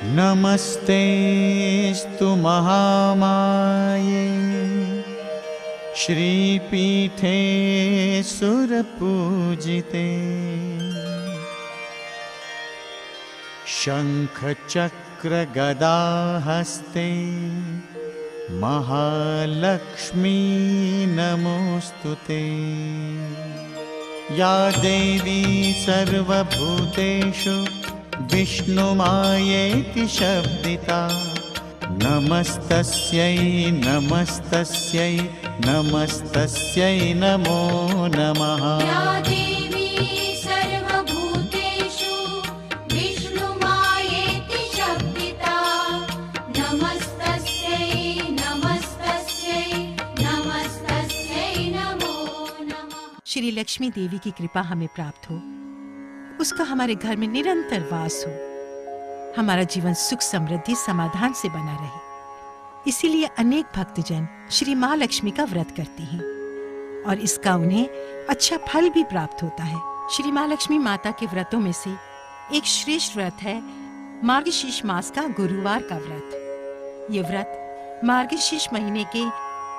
नमस्तेस्तु महामाये श्रीपीठे सुरपूजिते शंखचक्र गदाहस्ते महालक्ष्मी नमोस्तुते। या देवी सर्वभूतेषु विष्णुमायेति शब्दिता नमस्तस्यै नमस्तस्यै नमस्तस्यै नमो नमः। या देवी सर्वभूतेषु विष्णुमायेति शब्दिता नमस्तस्यै नमस्तस्यै नमस्तस्यै नमो नमः। श्री लक्ष्मी देवी की कृपा हमें प्राप्त हो, उसका हमारे घर में निरंतर वास हो, हमारा जीवन सुख समृद्धि समाधान से बना रहे। इसीलिए अनेक भक्तजन श्री माँ लक्ष्मी का व्रत करते हैं और इसका उन्हें अच्छा फल भी प्राप्त होता है। श्री माँ लक्ष्मी माता के व्रतों में से एक श्रेष्ठ व्रत है मार्गशीर्ष मास का गुरुवार का व्रत। ये व्रत मार्गशीर्ष महीने के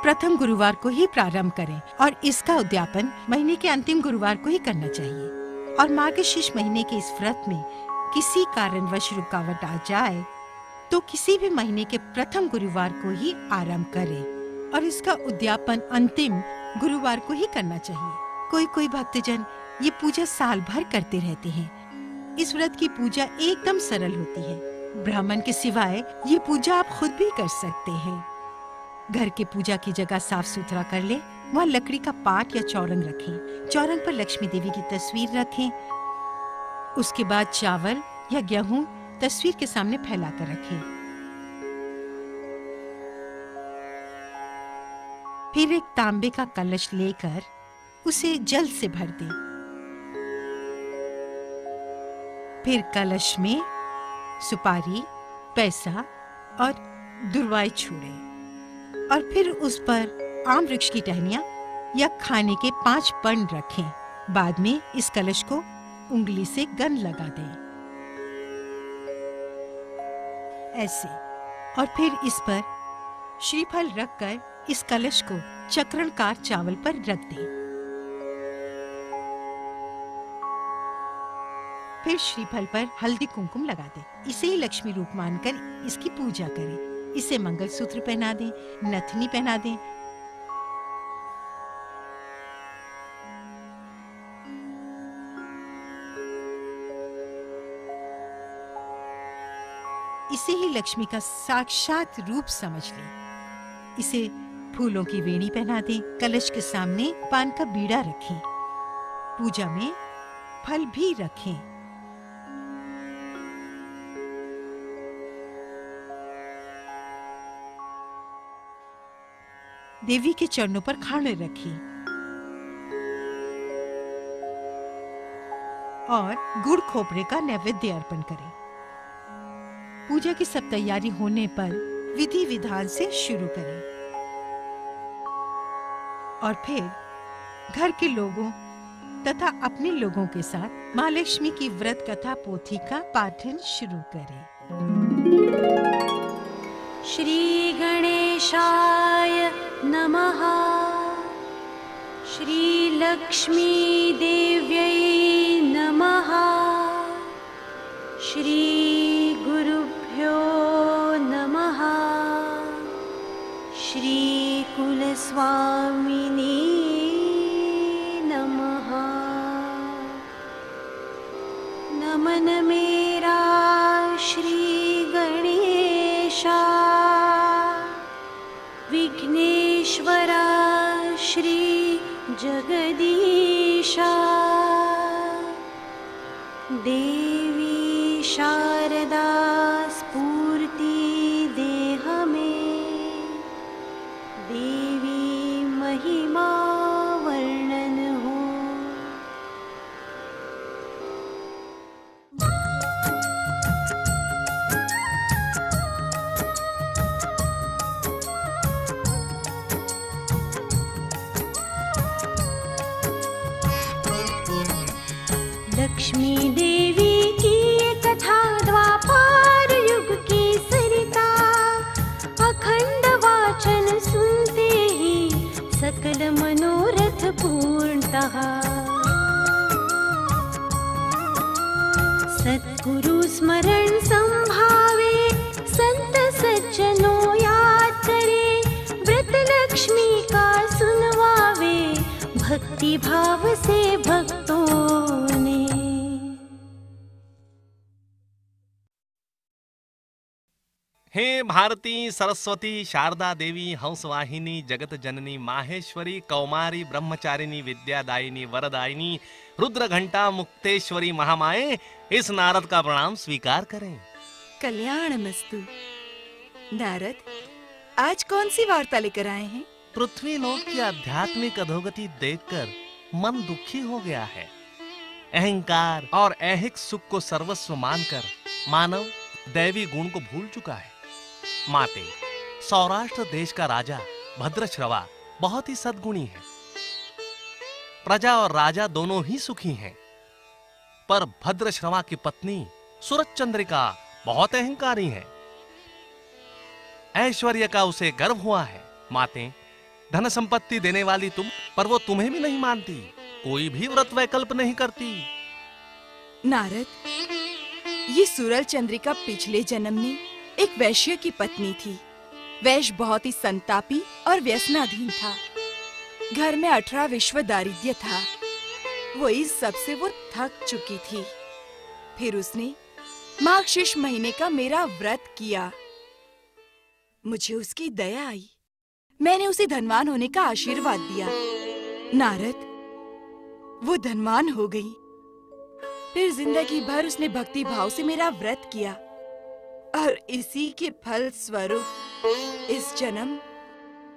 प्रथम गुरुवार को ही प्रारंभ करें और इसका उद्यापन महीने के अंतिम गुरुवार को ही करना चाहिए। और मार्गशीर्ष महीने के इस व्रत में किसी कारणवश रुकावट आ जाए तो किसी भी महीने के प्रथम गुरुवार को ही आरंभ करें और इसका उद्यापन अंतिम गुरुवार को ही करना चाहिए। कोई कोई भक्तजन ये पूजा साल भर करते रहते हैं। इस व्रत की पूजा एकदम सरल होती है। ब्राह्मण के सिवाय ये पूजा आप खुद भी कर सकते हैं। घर के पूजा की जगह साफ सुथरा कर ले, वहाँ लकड़ी का पाट या चौरंग रखें। चौरंग पर लक्ष्मी देवी की तस्वीर रखें। उसके बाद चावल या गेहूं तस्वीर के सामने फैलाकर रखें। फिर एक तांबे का कलश लेकर उसे जल से भर दें। फिर कलश में सुपारी, पैसा और दुर्वाएं छोड़ें और फिर उस पर आम वृक्ष की टहनियां या खाने के 5 पर्ण रखें। बाद में इस कलश को उंगली से गंध लगा दें ऐसे, और फिर इस पर श्रीफल रखकर इस कलश को चक्राकार चावल पर रख दें। फिर श्रीफल पर हल्दी कुमकुम लगा दें। इसे ही लक्ष्मी रूप मानकर इसकी पूजा करें। इसे मंगलसूत्र पहना दें, नथनी पहना दें। इसे ही लक्ष्मी का साक्षात रूप समझ लें। इसे फूलों की वेणी पहना दें। कलश के सामने पान का बीड़ा रखें। पूजा में फल भी रखें। देवी के चरणों पर खाने रखें और गुड़ खोपरे का नैवेद्य अर्पण करें। पूजा की सब तैयारी होने पर विधि विधान से शुरू करें और फिर घर के लोगों तथा अपने लोगों के साथ माँ लक्ष्मी की व्रत कथा पोथी का पाठन शुरू करें। श्री गणेशाय नमः। श्री लक्ष्मी देव्यै नमः। श्री गुरुभ्यो नमः। श्री कुलस्वामिने नमः। नमन मेरा श्री गणेशा, विघ्नेश्वरा श्री जगदीशा, देवी शारदा स्फूर्ति देह में, देवी महिमा वर्णन हो। लक्ष्मी देवी की कथा द्वापर स्मरण संभावे, संत सज्जनों याद करे, व्रत लक्ष्मी का सुनवावे, भक्ति भाव से भक्तों ने। हे भारती, सरस्वती, शारदा देवी, हंसवाहिनी, जगत जननी, माहेश्वरी, कौमारी, ब्रह्मचारिणी, विद्यादायिनी, वरदायिनी, रुद्र घंटा, मुक्तेश्वरी, महामाए, इस नारद का प्रणाम स्वीकार करें। कल्याणमस्तु। नारद, आज कौन सी वार्ता लेकर आए हैं? पृथ्वी लोक की आध्यात्मिक अधोगति देखकर मन दुखी हो गया है। अहंकार और ऐहिक सुख को सर्वस्व मानकर मानव दैवी गुण को भूल चुका है। माते, सौराष्ट्र देश का राजा भद्रश्रवा बहुत ही सद्गुणी है। प्रजा और राजा दोनों ही सुखी हैं, पर भद्रश्रवा की पत्नी सुरचंद्रिका बहुत अहंकारी है। ऐश्वर्य का उसे गर्व हुआ है। माते, धन संपत्ति देने वाली तुम, पर वो तुम्हें भी नहीं मानती, कोई भी व्रत वैकल्प नहीं करती। नारद, ये सुरल चंद्रिका पिछले जन्म में एक वैश्य की पत्नी थी। वैश्य बहुत ही संतापी और व्यसनाधीन था। घर में 18 विश्व दारिद्र्य था। वो इस सब से वो थक चुकी थी। फिर उसने मार्गशीर्ष महीने का मेरा व्रत किया। मुझे उसकी दया आई। मैंने उसे धनवान होने का आशीर्वाद दिया। नारद, वो धनवान हो गई। फिर जिंदगी भर उसने भक्ति भाव से मेरा व्रत किया और इसी के फल स्वरूप इस जन्म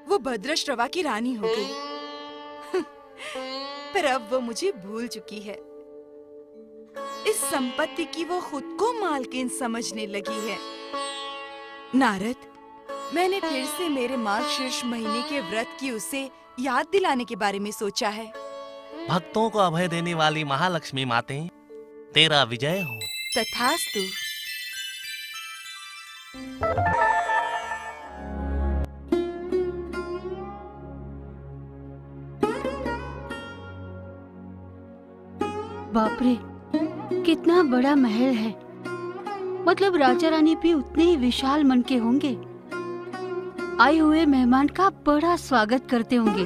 वो भद्रश्रवा की रानी हो गई। पर अब वो मुझे भूल चुकी है। इस संपत्ति की वो खुद को मालकिन समझने लगी है। नारद, मैंने फिर से मेरे मार्गशीर्ष महीने के व्रत की उसे याद दिलाने के बारे में सोचा है। भक्तों को अभय देने वाली महालक्ष्मी माते, तेरा विजय हो। तथास्तु। बाप रे, कितना बड़ा महल है। मतलब राजा रानी भी उतने ही विशाल मन के होंगे। आए हुए मेहमान का बड़ा स्वागत करते होंगे।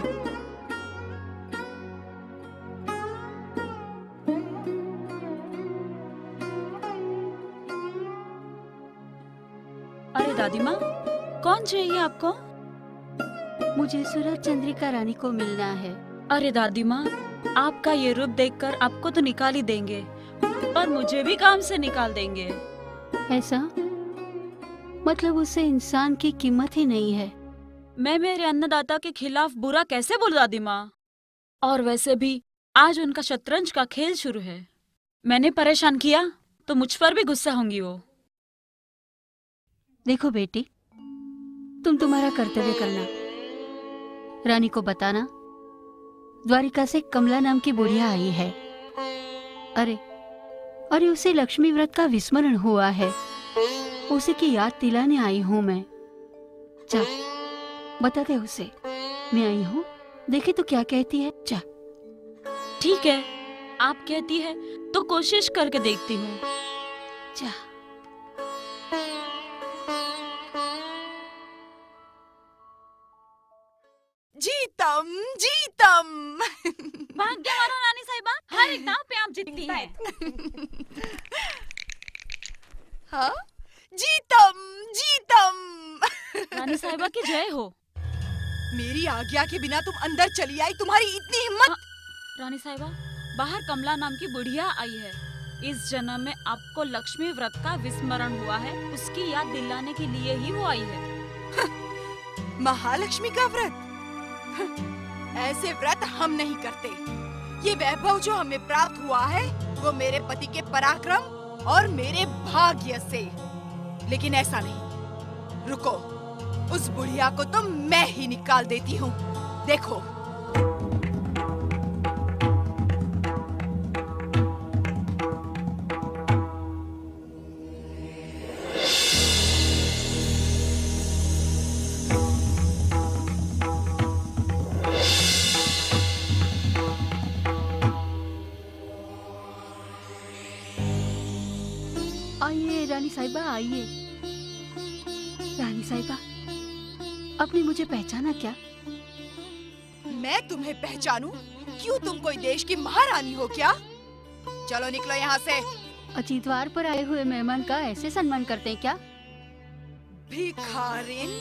अरे दादी माँ, कौन चाहिए आपको? मुझे सूरज चंद्रिका रानी को मिलना है। अरे दादी माँ, आपका ये रूप देखकर आपको तो निकाल ही देंगे, पर मुझे भी काम से निकाल देंगे। ऐसा? मतलब उसे इंसान की कीमत ही नहीं है। मैं मेरे अन्नदाता के खिलाफ बुरा कैसे बोलूं दादी माँ? और वैसे भी आज उनका शतरंज का खेल शुरू है। मैंने परेशान किया तो मुझ पर भी गुस्सा होंगी वो। देखो बेटी, तुम तुम्हारा कर्तव्य करना। रानी को बताना द्वारिका से कमला नाम की बुढ़िया आई है। अरे उसे लक्ष्मी व्रत का विस्मरण हुआ है। उसे की याद दिलाने आई हूँ मैं। जा, बता दे उसे मैं आई हूँ। देखे तो क्या कहती है। जा। ठीक है, आप कहती है तो कोशिश करके देखती हूँ। जा। जीतम जीतम। भाग्य मानो रानी साहिबा, हर एक दांव पे आप जीतती हैं। हाँ, जीतम जीतम। रानी साहिबा की जय हो। मेरी आज्ञा के बिना तुम अंदर चली आई, तुम्हारी इतनी हिम्मत। रानी साहिबा, बाहर कमला नाम की बुढ़िया आई है। इस जन्म में आपको लक्ष्मी व्रत का विस्मरण हुआ है, उसकी याद दिलाने के लिए ही वो आई है। महालक्ष्मी का व्रत? ऐसे व्रत हम नहीं करते। ये वैभव जो हमें प्राप्त हुआ है वो मेरे पति के पराक्रम और मेरे भाग्य से। लेकिन ऐसा नहीं। रुको, उस बुढ़िया को तो मैं ही निकाल देती हूँ। देखो। आइए रानी साहिबा, आइए। रानी साहिबा, आपने मुझे पहचाना क्या? मैं तुम्हें पहचानूं? क्यों, तुम कोई देश की महारानी हो क्या? चलो निकलो यहाँ से। अतिथिवार पर आए हुए मेहमान का ऐसे सम्मान करते हैं क्या? भिखारिन,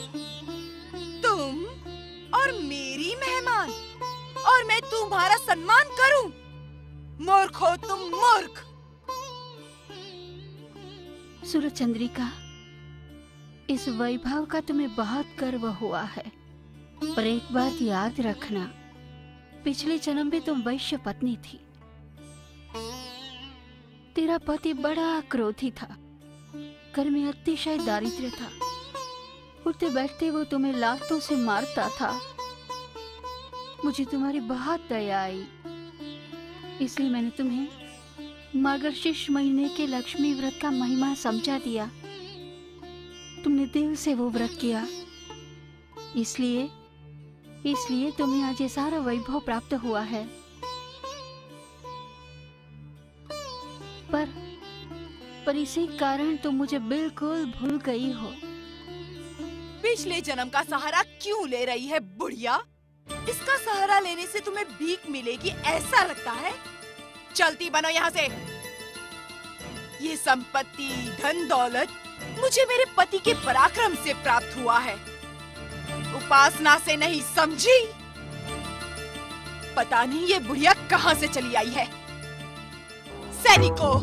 तुम और मेरी मेहमान, और मैं तुम्हारा सम्मान करूं? मूर्ख हो तुम, मूर्ख। सूरज चंद्रिका, इस वैभव का तुम्हें बहुत गर्व हुआ है, पर एक बात याद रखना, पिछले जन्म में तुम वैश्य पत्नी थी। तेरा पति बड़ा क्रोधी था, घर में अतिशय दारिद्र्य था, उठते बैठते वो तुम्हें लातों से मारता था। मुझे तुम्हारी बहुत दया आई, इसलिए मैंने तुम्हें मार्गशीर्ष महीने के लक्ष्मी व्रत का महिमा समझा दिया। तुमने दिल से वो व्रत किया, इसलिए तुम्हें आज ये सारा वैभव प्राप्त हुआ है। पर इसी कारण तुम मुझे बिल्कुल भूल गई हो। पिछले जन्म का सहारा क्यों ले रही है बुढ़िया? इसका सहारा लेने से तुम्हें भीख मिलेगी ऐसा लगता है? चलती बनो यहाँ से। ये संपत्ति, धन दौलत मुझे मेरे पति के पराक्रम से प्राप्त हुआ है, उपासना से नहीं, समझी? पता नहीं ये बुढ़िया कहाँ से चली आई है। सैनिकों,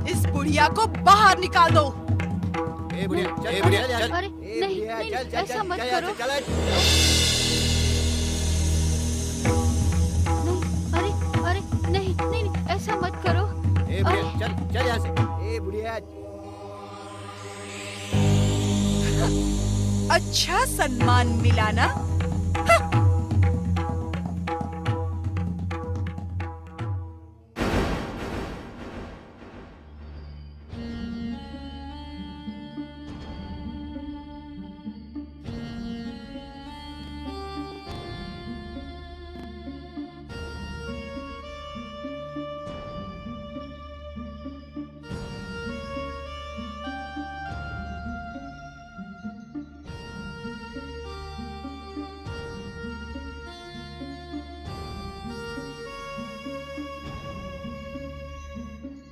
इस बुढ़िया को बाहर निकाल दो। अरे नहीं, ऐसा मत करो। नहीं, अरे नहीं, ऐसा मत करो। चल यहाँ से। बुढ़िया, अच्छा सम्मान मिला ना?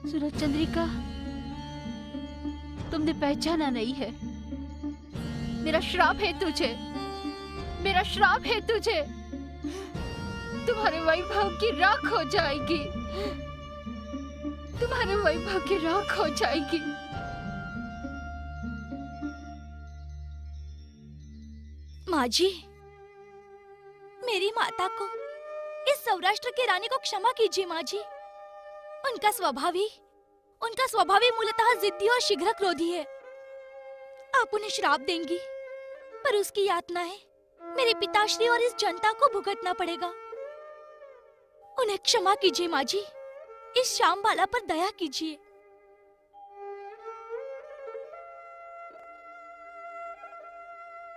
सूरज चंद्रिका, तुमने पहचाना नहीं है। मेरा श्राप है तुझे, मेरा श्राप है तुझे। तुम्हारे वैभव की राख हो जाएगी, तुम्हारे वैभव की राख हो जाएगी। माँ जी, मेरी माता को, इस सौराष्ट्र की रानी को क्षमा कीजिए माँ जी। उनका स्वभाव ही मूलतः जिद्दी और शीघ्र क्रोधी है। आप उन्हें श्राप देंगी, पर उसकी यातनाएं मेरे पिताश्री और इस जनता को भुगतना पड़ेगा। उन्हें क्षमा कीजिए माँ जी, इस श्याम बाला पर दया कीजिए।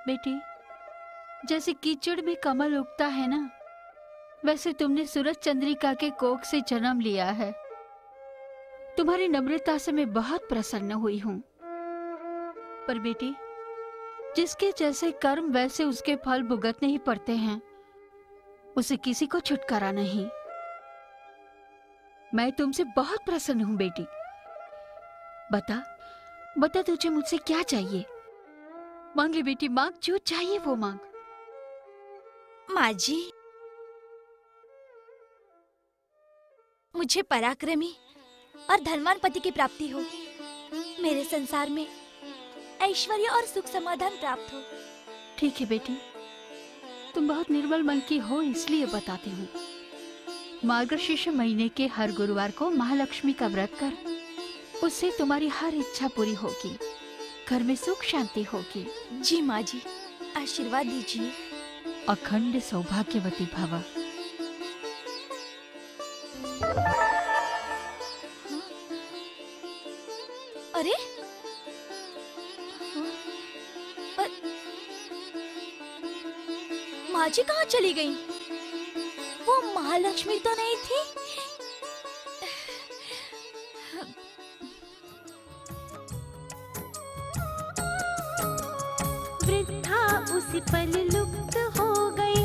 बेटी, जैसे कीचड़ में कमल उगता है ना, वैसे तुमने सूरज चंद्रिका के कोख से जन्म लिया है। तुम्हारी नम्रता से मैं बहुत प्रसन्न हुई हूँ। पर बेटी, जिसके जैसे कर्म वैसे उसके फल भुगतने ही पड़ते हैं, उसे किसी को छुटकारा नहीं। मैं तुमसे बहुत प्रसन्न हूँ बेटी। बता तुझे मुझसे क्या चाहिए? मांग ले बेटी, मांग, जो चाहिए वो मांग। माँ जी, मुझे पराक्रमी और धनवान पति की प्राप्ति हो, मेरे संसार में ऐश्वर्य और सुख समाधान प्राप्त हो। ठीक है बेटी, तुम बहुत निर्मल मन की हो, इसलिए बताती हूँ। मार्गशीर्ष महीने के हर गुरुवार को महालक्ष्मी का व्रत कर, उससे तुम्हारी हर इच्छा पूरी होगी, घर में सुख शांति होगी। जी माँ जी, आशीर्वाद दीजिए। अखंड सौभाग्यवती भव। अरे माँ जी कहाँ चली गई? वो महालक्ष्मी तो नहीं थी? सी पल लुप्त हो गई,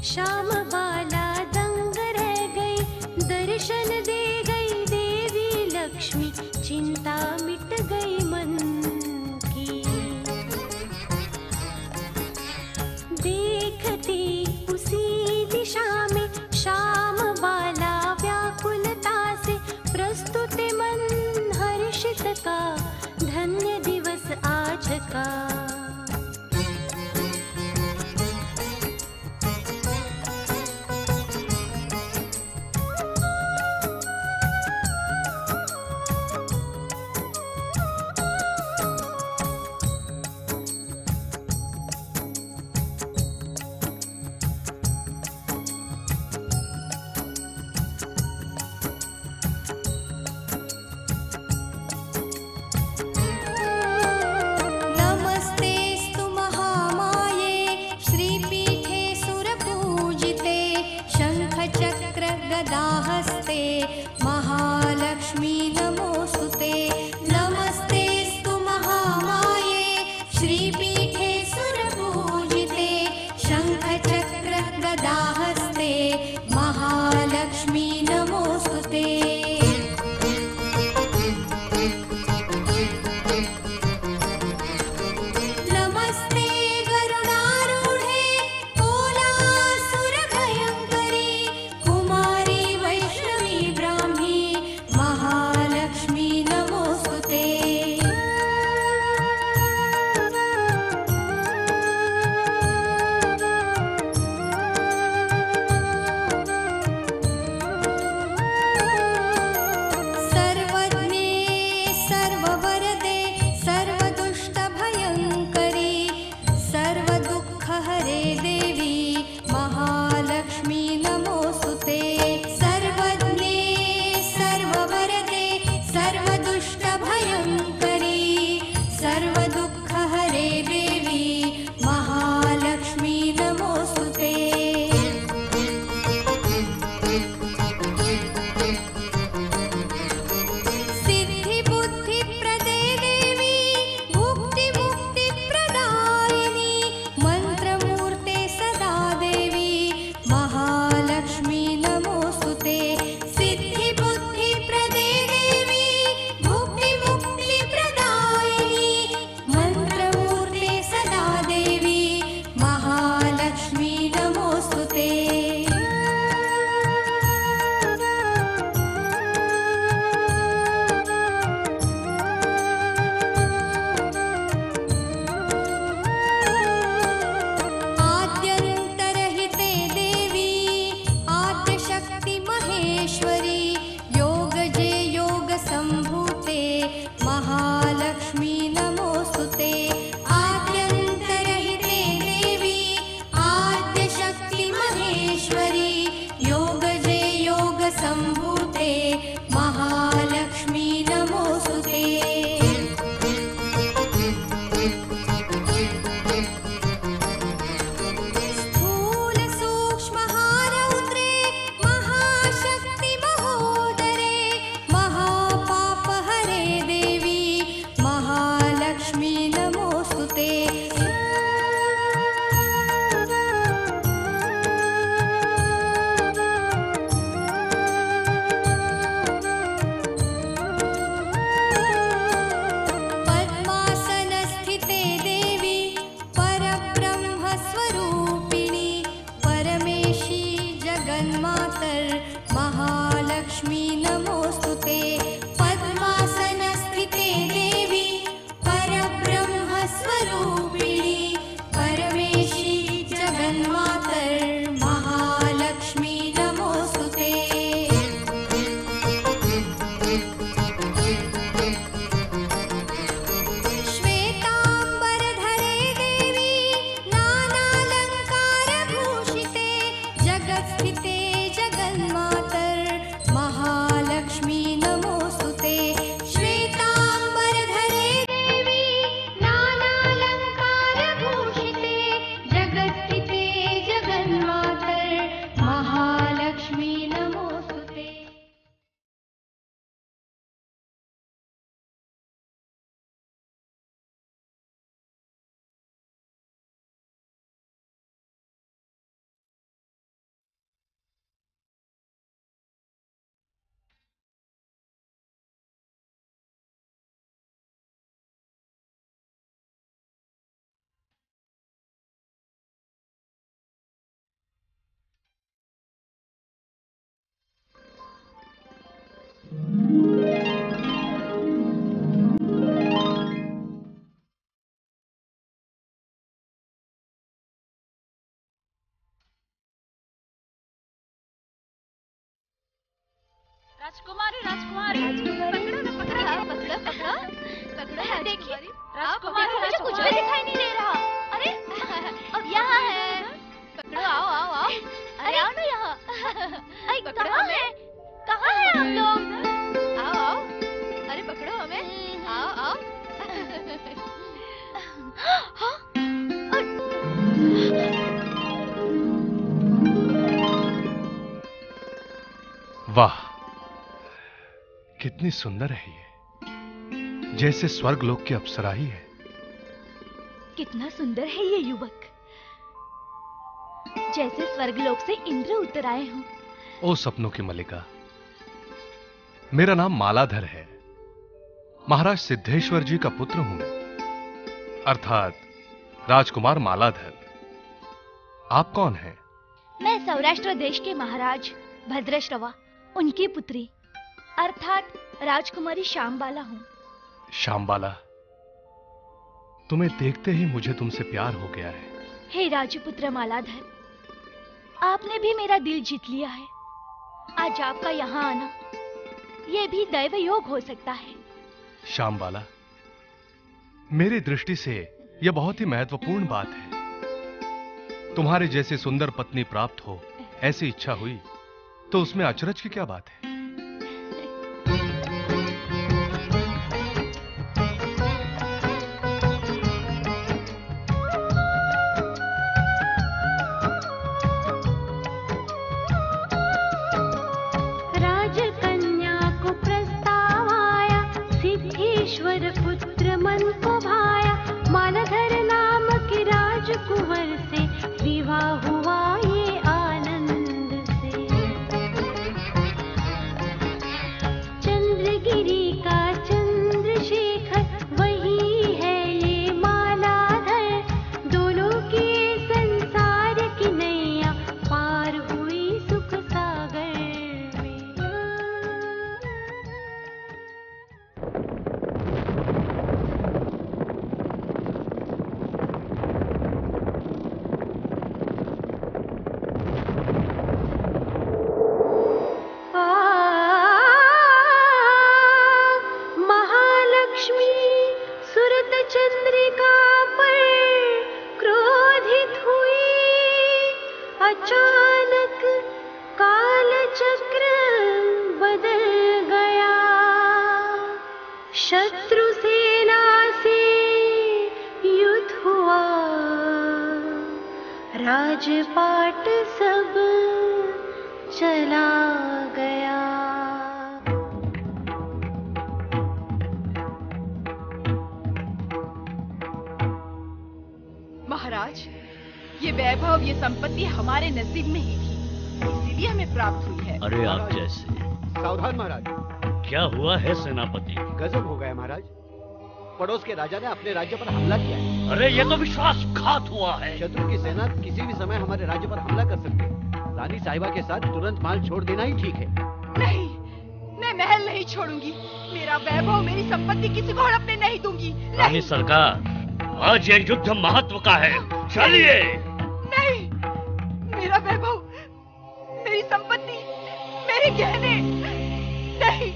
शाम बाला दंग रह गई, दर्शन दे गई देवी लक्ष्मी, चिंता मिट गई मन की। देखती उसी दिशा में शाम बाला व्याकुलता से, प्रस्तुत मन हर्षित का, धन्य दिवस आज का। राजकुमारी राजकुमारी पकड़ो ना, पकड़ो। हाँ, पकड़ो पकड़ो पकड़ो। देखिए राजकुमारी मुझे कुछ भी दिखाई नहीं दे रहा। अरे यहाँ है। पकड़ो, आओ आओ आओ। अरे आओ ना यहाँ। कहाँ है? कहाँ है हम लोग? आओ आओ। अरे पकड़ो हमें। आओ आओ। हाँ? वाह, कितनी सुंदर है ये, जैसे स्वर्गलोक की अप्सरा ही है। कितना सुंदर है ये युवक, जैसे स्वर्गलोक से इंद्र उतर आए हों। ओ सपनों की मलिका, मेरा नाम मालाधर है। महाराज सिद्धेश्वर जी का पुत्र हूं मैं, अर्थात राजकुमार मालाधर। आप कौन हैं? मैं सौराष्ट्र देश के महाराज भद्रश्रवा, उनकी पुत्री अर्थात राजकुमारी श्यामबाला हूँ। श्यामबाला, तुम्हें देखते ही मुझे तुमसे प्यार हो गया है। हे राजपुत्र मालाधर, आपने भी मेरा दिल जीत लिया है। आज आपका यहाँ आना ये भी दैव योग हो सकता है। श्यामबाला, मेरी दृष्टि से यह बहुत ही महत्वपूर्ण बात है। तुम्हारे जैसी सुंदर पत्नी प्राप्त हो ऐसी इच्छा हुई तो उसमें अचरज की क्या बात है? राजकन्या को प्रस्ताव आया, सिद्धेश्वर पुत्र मन को भाया। मालाधर नाम के राजकुंवर से विवाह हुआ ये आनंद से। चंद्रगिरी का चंद्रशेखर वही है ये मालाधर। दोनों के संसार की नैया पार हुई सुख सागर में। महालक्ष्मी सुरत चंद्रिका पर क्रोधित हुई। अचानक काल चक्र बदल गया। शत्रु सेना से युद्ध हुआ। राजपाट सब चला गया। महाराज, ये वैभव, ये संपत्ति हमारे नसीब में ही थी, इसीलिए हमें प्राप्त हुई है। अरे आप जैसे। सावधान महाराज, क्या हुआ है सेनापति? गजब हो गया महाराज। पड़ोस के राजा ने अपने राज्य पर हमला किया है। अरे ये तो विश्वासघात हुआ है। शत्रु की सेना किसी भी समय हमारे राज्य पर हमला कर सकती है। रानी साहिबा के साथ तुरंत माल छोड़ देना ही ठीक है। नहीं, मैं महल नहीं छोड़ूंगी। मेरा वैभव, मेरी संपत्ति किसी को हड़पने नहीं दूंगी। रानी सरकार, आज ये युद्ध महत्व का है, चलिए। नहीं, मेरा वैभव, मेरी संपत्ति, मेरे गहने, नहीं।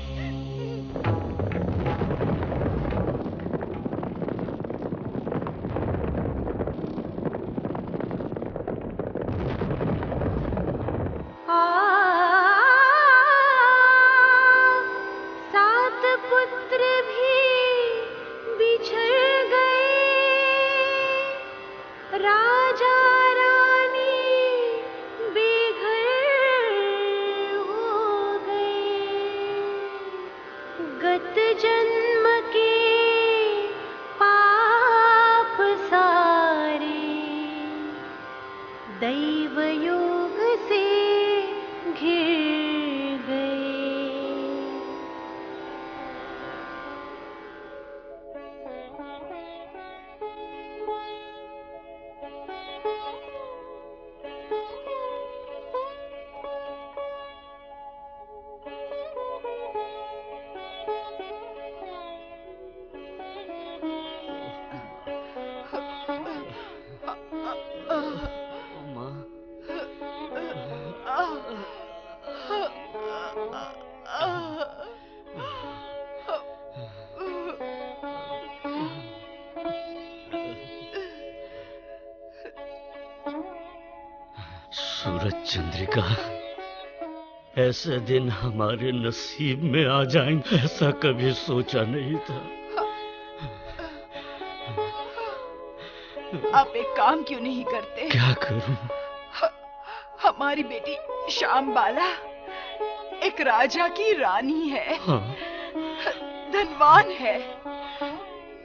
सात पुत्र भी बिछड़ गए। राजा रानी बेघर हो गए। सूरज चंद्रिका, ऐसे दिन हमारे नसीब में आ जाएंगे ऐसा कभी सोचा नहीं था। आप एक काम क्यों नहीं करते? क्या करूं? हमारी बेटी श्यामबाला एक राजा की रानी है। हाँ। धनवान है।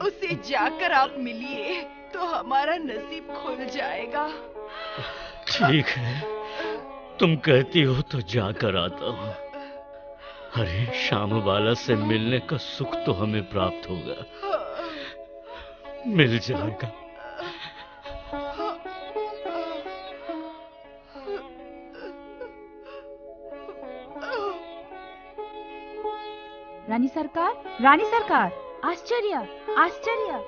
उसे जाकर आप मिलिए तो हमारा नसीब खुल जाएगा। ठीक है, तुम कहती हो तो जाकर आता हूँ। अरे श्यामबाला से मिलने का सुख तो हमें प्राप्त होगा, मिल जाएगा। रानी सरकार, आश्चर्य, आश्चर्य!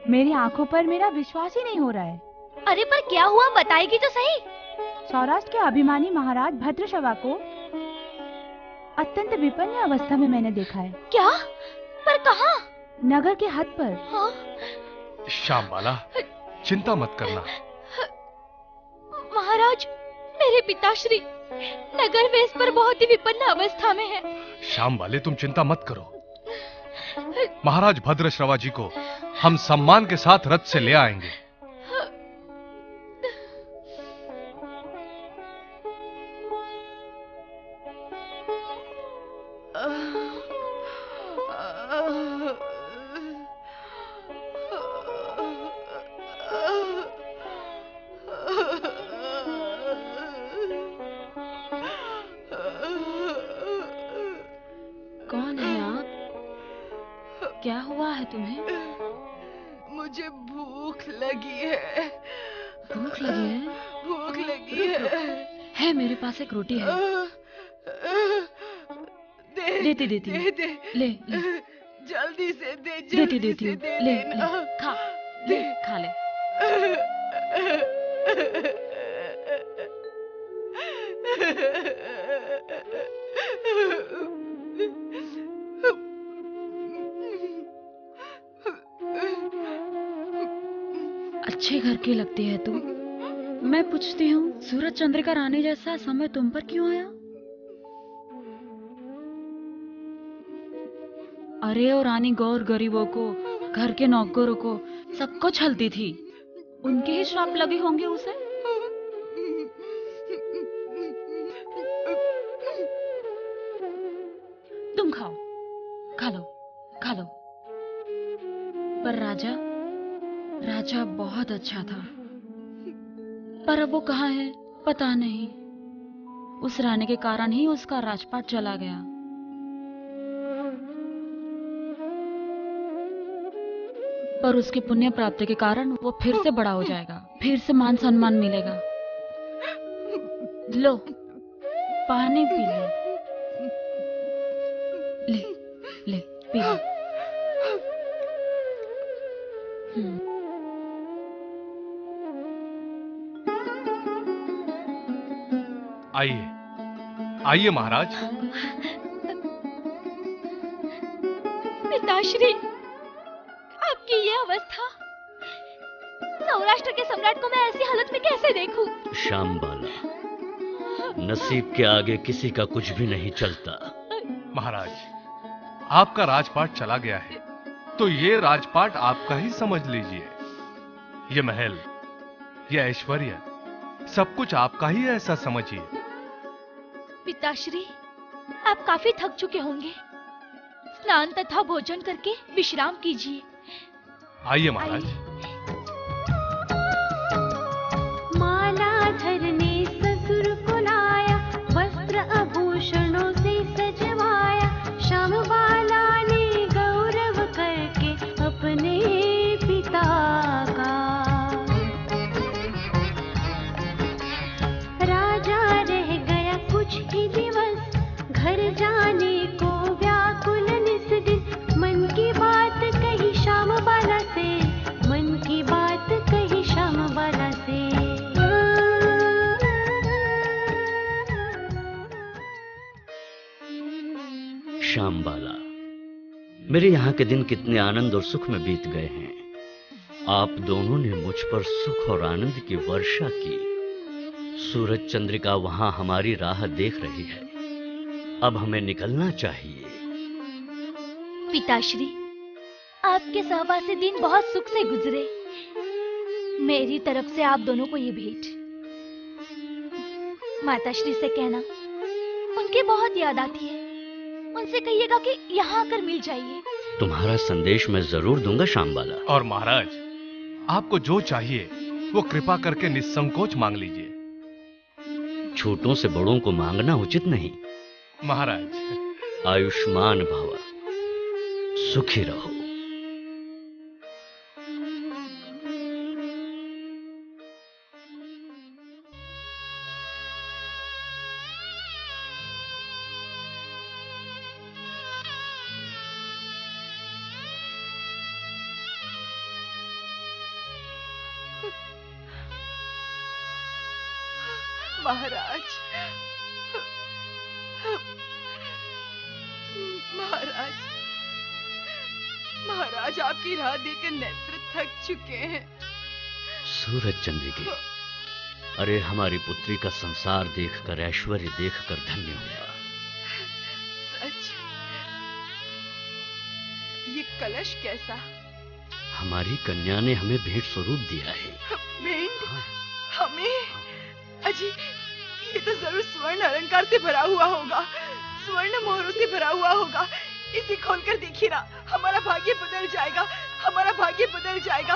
मेरी आंखों पर मेरा विश्वास ही नहीं हो रहा है। अरे पर क्या हुआ, बताएगी तो सही। सौराष्ट्र के अभिमानी महाराज भद्रश्रवा को अत्यंत विपन्न अवस्था में मैंने देखा है। क्या? पर कहाँ? नगर के हद पर। हाँ? श्यामबाला, चिंता मत करना। महाराज, मेरे पिताश्री नगर वेश पर बहुत ही विपन्न अवस्था में है। श्यामबाले, तुम चिंता मत करो। महाराज भद्रश्रवा जी को हम सम्मान के साथ रथ से ले आएंगे। कौन है आप? क्या हुआ है तुम्हें? मुझे भूख लगी है। भूख लगी है? भूख लगी है मेरे पास एक रोटी है। देती दे, ले जल्दी से दे, देती हूँ। ले खा, ले खा ले। अच्छे घर की लगती है तुम। मैं पूछती हूँ, सूरज चंद्रिका रानी जैसा समय तुम पर क्यों आया? अरे और रानी गौर गरीबों को, घर के नौकरों को, सबको छलती थी। उनके ही श्राप लगे होंगे उसे। तुम खाओ, खा लो, खा लो। पर राजा बहुत अच्छा था, पर अब वो कहाँ है पता नहीं। उस रानी के कारण ही उसका राजपाट चला गया। पर उसकी पुण्य प्राप्ति के कारण वो फिर से बड़ा हो जाएगा, फिर से मान सम्मान मिलेगा। लो, पानी पी ले, ले पी ले। आइए महाराज। पिताश्री, आपकी ये अवस्था, सौराष्ट्र के सम्राट को मैं ऐसी हालत में कैसे देखूं? श्यामबाला, नसीब के आगे किसी का कुछ भी नहीं चलता। महाराज, आपका राजपाट चला गया है तो ये राजपाट आपका ही समझ लीजिए। ये महल, ये ऐश्वर्य, सब कुछ आपका ही ऐसा समझिए। पिताश्री, आप काफी थक चुके होंगे। स्नान तथा भोजन करके विश्राम कीजिए। आइए महाराज। मालाधर ने ससुर को लाया, वस्त्र आभूषणों से सजवाया। श्यामबाला ने गौरव करके अपने पिता का। राजा रह गया कुछ ही दिवस, घर जाने को व्याकुल निस दिन। मन की बात कही श्यामबाला से, मन की बात कही श्यामबाला से। श्यामबाला, मेरे यहाँ के दिन कितने आनंद और सुख में बीत गए हैं। आप दोनों ने मुझ पर सुख और आनंद की वर्षा की। सूरज चंद्रिका वहां हमारी राह देख रही है। अब हमें निकलना चाहिए। पिताश्री, आपके सहवासी दिन बहुत सुख से गुजरे। मेरी तरफ से आप दोनों को ये भेंट। माताश्री से कहना उनकी बहुत याद आती है। उनसे कहिएगा कि यहाँ आकर मिल जाइए। तुम्हारा संदेश मैं जरूर दूंगा श्यामबाला। और महाराज, आपको जो चाहिए वो कृपा करके निसंकोच मांग लीजिए। छोटों से बड़ों को मांगना उचित नहीं। महाराज। आयुष्मान भव, सुखी रहो। महाराज, महाराज, महाराज आपकी राह देकर नेत्र थक चुके हैं। सूरज चंद्रिका, अरे हमारी पुत्री का संसार देखकर, ऐश्वर्य देखकर धन्य हुआ। सच? ये कलश कैसा? हमारी कन्या ने हमें भेंट स्वरूप दिया है। भेंट? हमें? अजी, ये तो जरूर स्वर्ण अलंकार से भरा हुआ होगा, स्वर्ण मोहरों से भरा हुआ होगा। इसे खोलकर देखिए ना, हमारा भाग्य बदल जाएगा, हमारा भाग्य बदल जाएगा।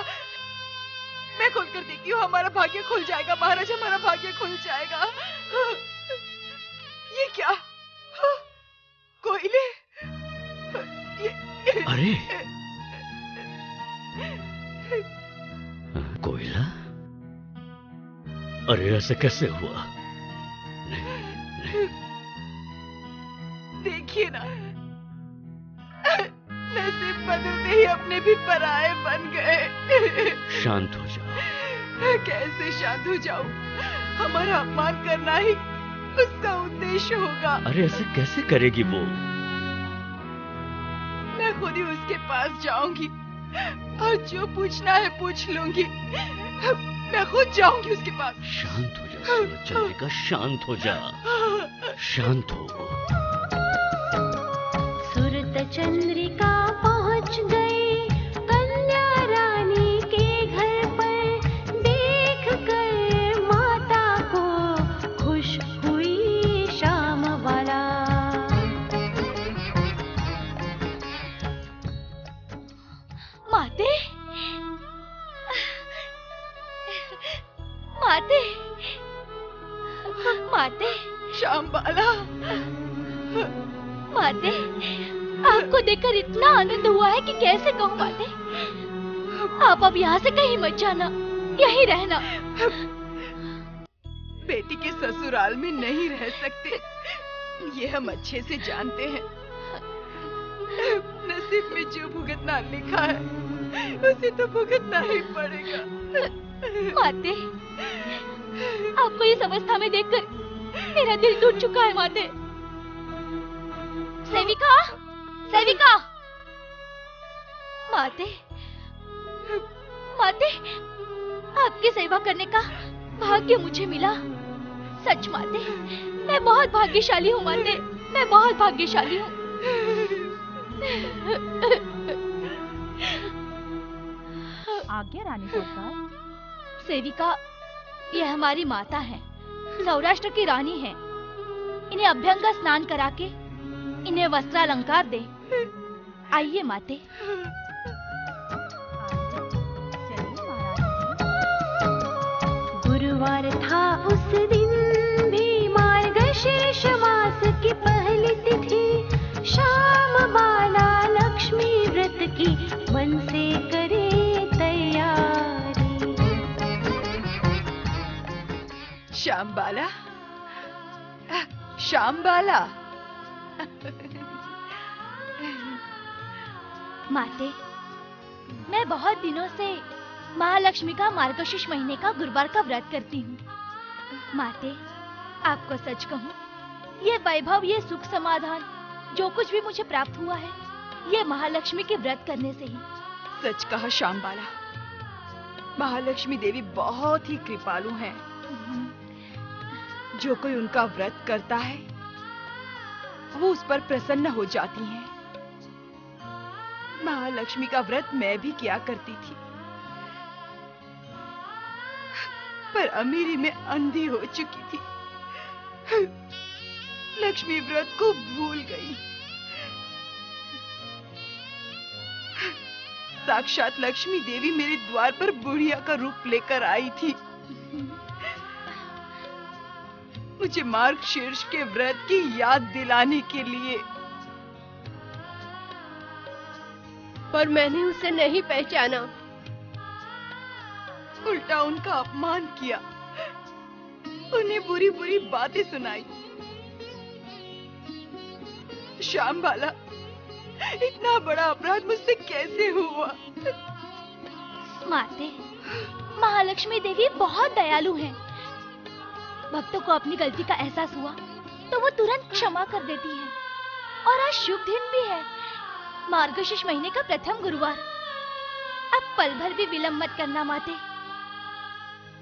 मैं खोलकर देखती हूँ, हमारा भाग्य खुल जाएगा महाराज, हमारा भाग्य खुल जाएगा। ये क्या? कोयले? अरे कोयला? अरे ऐसे कैसे हुआ? देखिए ना, नसीब बदलते ही अपने भी पराये बन गए। शांत हो जाओ। कैसे शांत हो जाऊं? हमारा अपमान करना ही उसका उद्देश्य होगा। अरे ऐसे कैसे करेगी वो? मैं खुद ही उसके पास जाऊंगी और जो पूछना है पूछ लूंगी। मैं खुद जाऊंगी उसके पास। शांत हो जा सूरज चंद्रिका, शांत हो जा, शांत हो। सूरज चंद्रिका पहुंच गई कन्या रानी के घर पर। देख कर माता को खुश हुई श्यामबाला। माते, माते, माते, श्यामबाला, माते, आपको देखकर इतना आनंद हुआ है कि कैसे कहूँ माते। आप अब यहाँ से कहीं मत जाना, यहीं रहना। बेटी के ससुराल में नहीं रह सकते, ये हम अच्छे से जानते हैं। नसीब में जो भुगतना लिखा है उसे तो भुगतना ही पड़ेगा। माते, आपको इस अवस्था में देखकर मेरा दिल टूट चुका है माते। सेविका, सेविका, माते, माते, आपकी सेवा करने का भाग्य मुझे मिला। सच माते, मैं बहुत भाग्यशाली हूँ माते, मैं बहुत भाग्यशाली हूँ। आज्ञा रानी सरकार। सेविका, यह हमारी माता है, सौराष्ट्र की रानी है। इन्हें अभ्यंग का स्नान करा के इन्हें वस्त्रालंकार दे। आइए माते। गुरुवार था उस दिन भी मार्गशीर्ष मास की पहली तिथि। श्यामबाला लक्ष्मी व्रत की मन से करे तैयारी। श्यामबाला, श्यामबाला। माते, मैं बहुत दिनों से महालक्ष्मी का मार्गशीर्ष महीने का गुरुवार का व्रत करती हूँ। माते, आपको सच कहूँ, ये वैभव, ये सुख समाधान जो कुछ भी मुझे प्राप्त हुआ है, ये महालक्ष्मी के व्रत करने से ही। सच कहा श्यामबाला, महालक्ष्मी देवी बहुत ही कृपालु हैं। जो कोई उनका व्रत करता है वो उस पर प्रसन्न हो जाती हैं। महालक्ष्मी का व्रत मैं भी किया करती थी, पर अमीरी में अंधी हो चुकी थी। लक्ष्मी व्रत को भूल गई। साक्षात लक्ष्मी देवी मेरे द्वार पर बुढ़िया का रूप लेकर आई थी, मुझे मार्गशीर्ष के व्रत की याद दिलाने के लिए। पर मैंने उसे नहीं पहचाना। उल्टा उनका अपमान किया, उन्हें बुरी बुरी बातें सुनाई। श्याम बाला, इतना बड़ा अपराध मुझसे कैसे हुआ? माते, महालक्ष्मी देवी बहुत दयालु हैं। भक्तों को अपनी गलती का एहसास हुआ तो वो तुरंत क्षमा कर देती हैं। और आज शुभ दिन भी है, मार्गशीर्ष महीने का प्रथम गुरुवार। अब पल भर भी विलंब मत करना माते,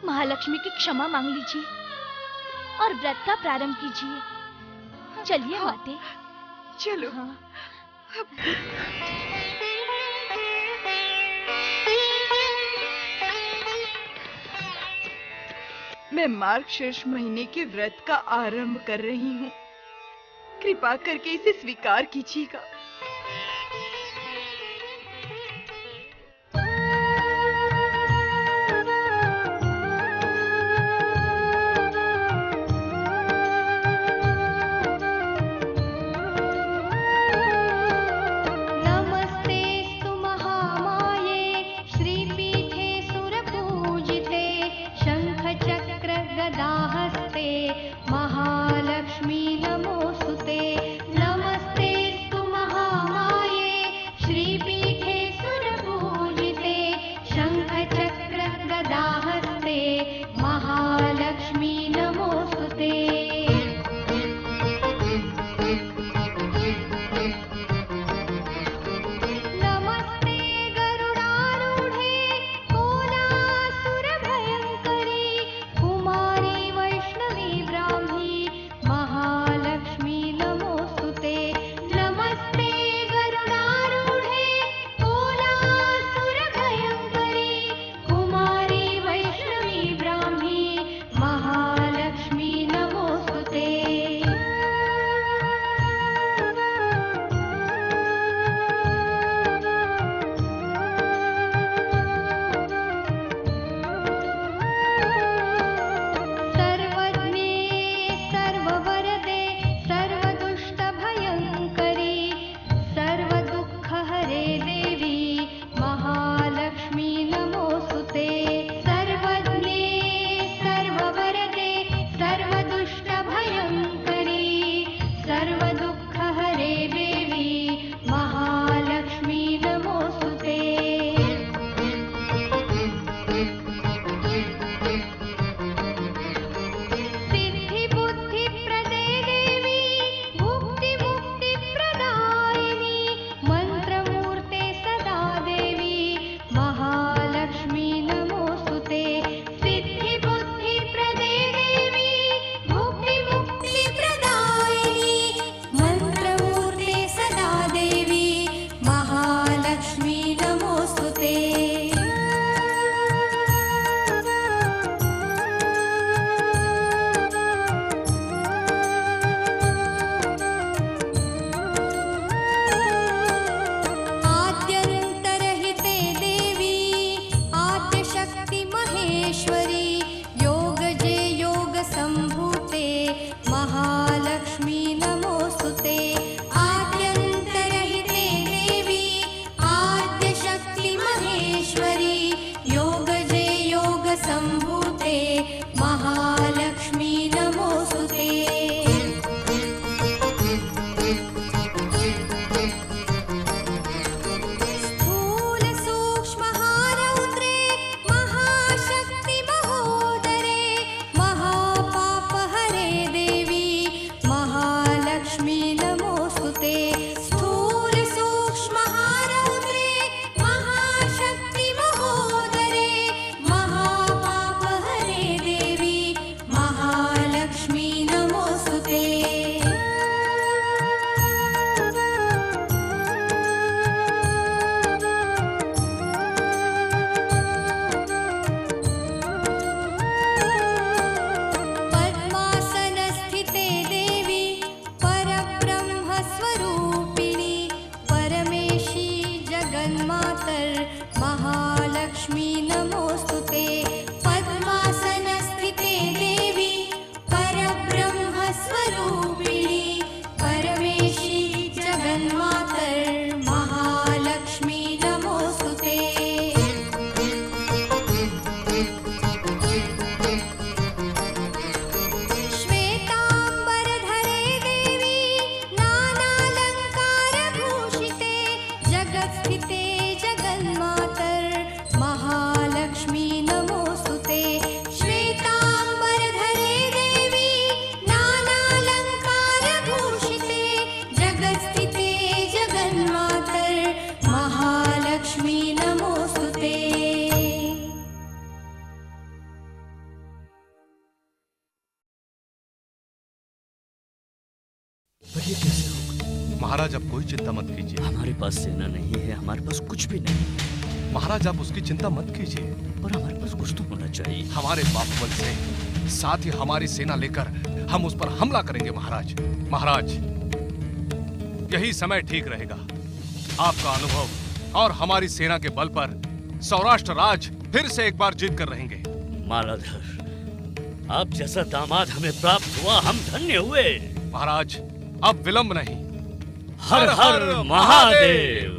महालक्ष्मी की क्षमा मांग लीजिए और व्रत का प्रारंभ कीजिए। चलिए माते। चलो। हाँ। मैं मार्गशीर्ष महीने के व्रत का आरंभ कर रही हूँ, कृपा करके इसे स्वीकार कीजिएगा। महालक्ष्मी नमोस्तुते। नमस्तेस्तु महाराज आप कोई चिंता मत कीजिए। हमारे पास सेना नहीं है, हमारे पास कुछ भी नहीं। महाराज आप उसकी चिंता मत कीजिए। पर हमारे पास कुछ तो होना चाहिए। हमारे बाहुबल से साथ ही हमारी सेना लेकर हम उस पर हमला करेंगे महाराज। महाराज यही समय ठीक रहेगा। आपका अनुभव और हमारी सेना के बल पर सौराष्ट्र राज फिर से एक बार जीत कर रहेंगे। मालाधर, आप जैसा दामाद हमें प्राप्त हुआ, हम धन्य हुए। महाराज अब विलंब नहीं। हर हर महादेव।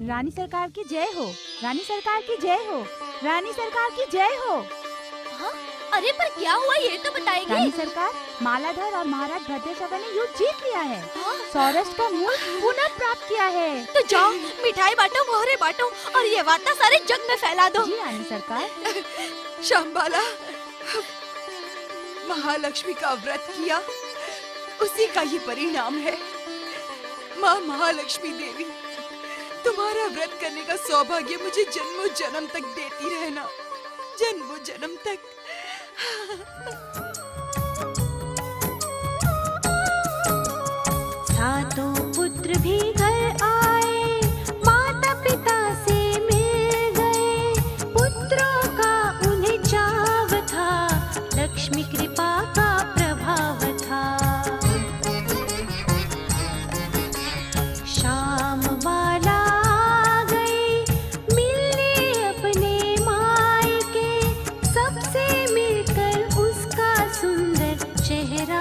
रानी सरकार की जय हो, रानी सरकार की जय हो, रानी सरकार की जय हो। हाँ? अरे पर क्या हुआ ये तो बताएंगे। रानी सरकार, मालाधर और महाराज भद्रशवन ने युद्ध जीत लिया है। सौराष्ट्र का मूल पुनः प्राप्त किया है। तो जाओ मिठाई बांटो, मोहरे बांटो और ये वार्ता सारे जग में फैला दो। जी रानी सरकार। शामबाला, महालक्ष्मी का व्रत किया, उसी का ये परिणाम है। माँ महालक्ष्मी देवी, तुम्हारा व्रत करने का सौभाग्य मुझे जन्मों जन्म तक देती रहना, जन्मों जन्म तक। सातों पुत्र भी घर आए, माता पिता से मिल गए। पुत्रों का उन्हें चाव था, लक्ष्मी कृपा का प्रभाव था। शाम वाला आ गई मिलने अपने मायके, सबसे मिलकर उसका सुंदर चेहरा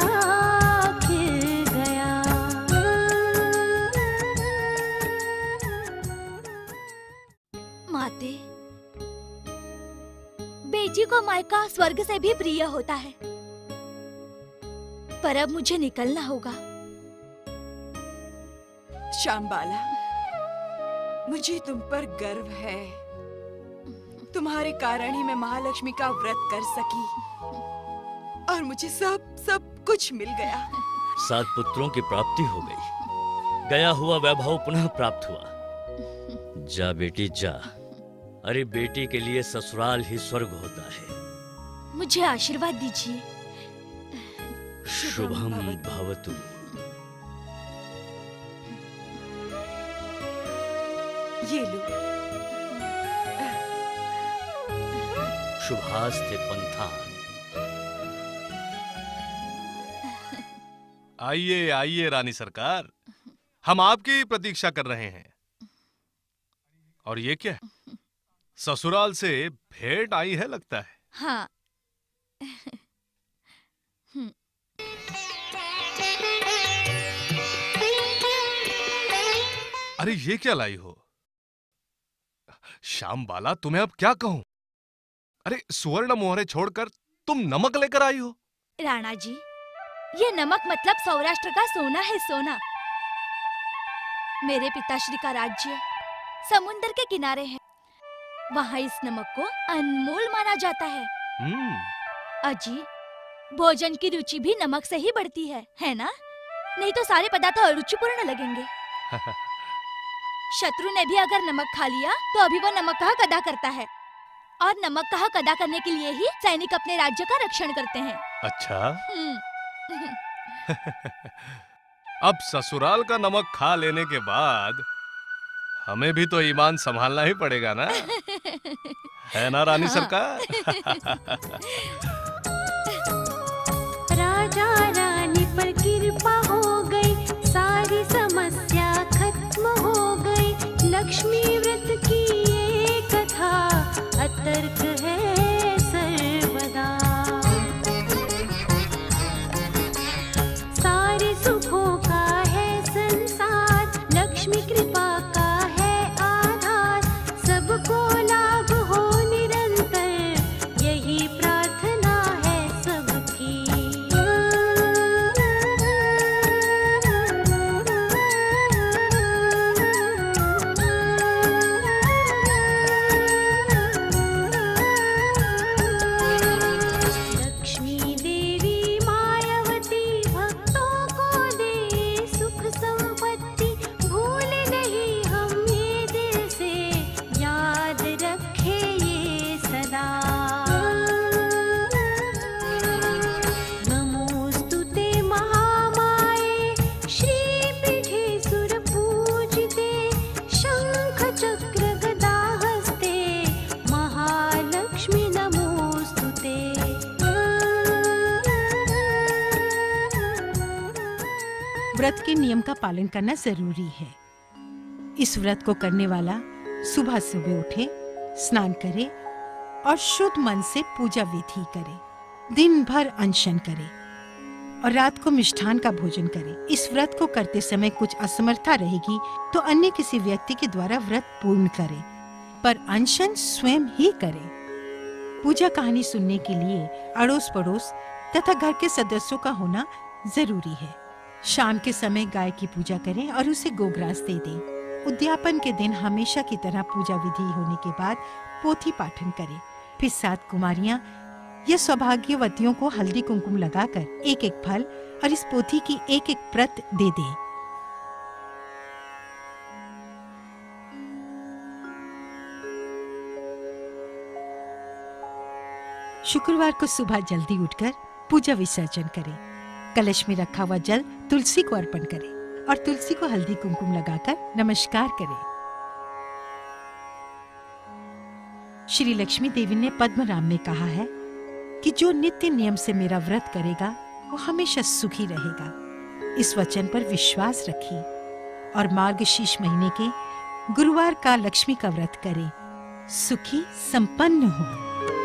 खिल गया। माते, बेटी को मायका स्वर्ग से भी प्रिय होता है, पर अब मुझे निकलना होगा। शामबाला, मुझे तुम पर गर्व है। तुम्हारे कारण ही मैं महालक्ष्मी का व्रत कर सकी और मुझे सब कुछ मिल गया। 7 पुत्रों की प्राप्ति हो गई, गया हुआ वैभव पुनः प्राप्त हुआ। जा बेटी जा, अरे बेटी के लिए ससुराल ही स्वर्ग होता है। मुझे आशीर्वाद दीजिए। शुभम भवतु। ये लो। शुभास्ते पंथा। आइए आइए रानी सरकार, हम आपकी प्रतीक्षा कर रहे हैं। और ये क्या, ससुराल से भेंट आई है लगता है। हाँ। अरे ये क्या लाई हो शामबाला, तुम्हें अब क्या कहूं। अरे स्वर्ण मोहरे छोड़कर तुम नमक लेकर आई हो। राणा जी, ये नमक मतलब सौराष्ट्र का सोना है, सोना। मेरे पिताश्री का राज्य समुद्र के किनारे है, वहाँ इस नमक को अनमोल माना जाता है। अजी, भोजन की रुचि भी नमक से ही बढ़ती है ना? नहीं तो सारे पदार्थ अरुचिपूर्ण लगेंगे। शत्रु ने भी अगर नमक खा लिया तो अभी वो नमक का हक अदा करता है, और नमक का हक अदा करने के लिए ही सैनिक अपने राज्य का रक्षण करते हैं। अच्छा। अब ससुराल का नमक खा लेने के बाद हमें भी तो ईमान संभालना ही पड़ेगा ना, है ना रानी सरकार? राजा रानी पर कृपा हो गई, सारी समस्या खत्म हो गई। लक्ष्मी व्रत की ये कथा अतर्क है सर्वदा। सारे सुखों का है संसार, लक्ष्मी कृपा का है आधार। सबको लाभ हो निरंतर, यही प्रार्थना व्रत के नियम का पालन करना जरूरी है। इस व्रत को करने वाला सुबह सुबह उठे, स्नान करे और शुद्ध मन से पूजा विधि करे, दिन भर अनशन करे और रात को मिष्ठान का भोजन करे। इस व्रत को करते समय कुछ असमर्थता रहेगी तो अन्य किसी व्यक्ति के द्वारा व्रत पूर्ण करे, पर अनशन स्वयं ही करे। पूजा कहानी सुनने के लिए अड़ोस पड़ोस तथा घर के सदस्यों का होना जरूरी है। शाम के समय गाय की पूजा करें और उसे गोग्रास दे दें। उद्यापन के दिन हमेशा की तरह पूजा विधि होने के बाद पोथी पाठन करें। फिर 7 कुमारियां या सौभाग्यवतियों को हल्दी कुमकुम लगाकर एक एक फल और इस पोथी की एक एक प्रत दे दें। शुक्रवार को सुबह जल्दी उठकर पूजा विसर्जन करें। कलश में रखा हुआ जल तुलसी को अर्पण करें और तुलसी को हल्दी कुमकुम लगाकर नमस्कार करें। श्री लक्ष्मी देवी ने पद्मराम में कहा है कि जो नित्य नियम से मेरा व्रत करेगा वो हमेशा सुखी रहेगा। इस वचन पर विश्वास रखिए और मार्गशीर्ष महीने के गुरुवार का लक्ष्मी का व्रत करें। सुखी संपन्न हो।